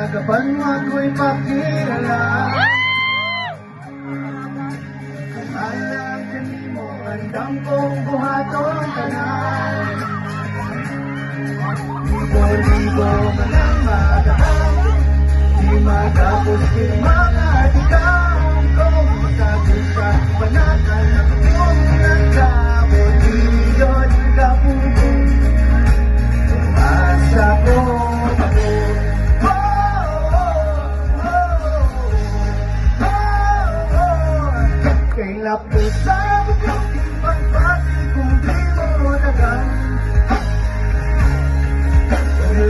Kapag mo ako'y pakilala, kung alam kanimo, andam kong buhaton ka na. Libo-libo man ang magahang, di matapos yung mga ikaw kong masagol sa panakal na kung nagkaboliyon ka pupong asa ko ako. Kailap ko sa bukong pagpati kung di mo nagang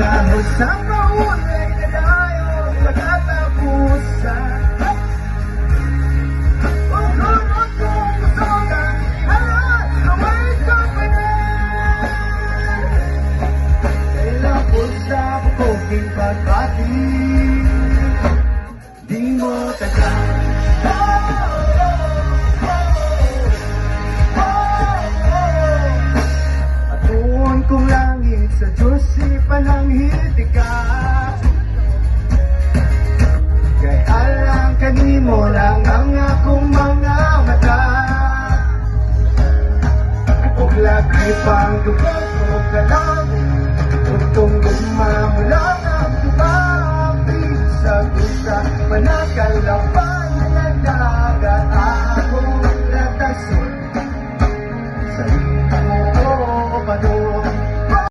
lahos sa maunay na dayo pagkatapusan. Huwag kurot kong gusto kang ihalat, naway ka pa na. Kailap ko sa bukong pagpati di mo tagang kung langit sa Diyos ipananghiti ka. Kay alang kanimo lang ang akong mga mata. Kung lagi pang dugang o galang, kung gumamula ang tubapin sa gusa manakal lang pa.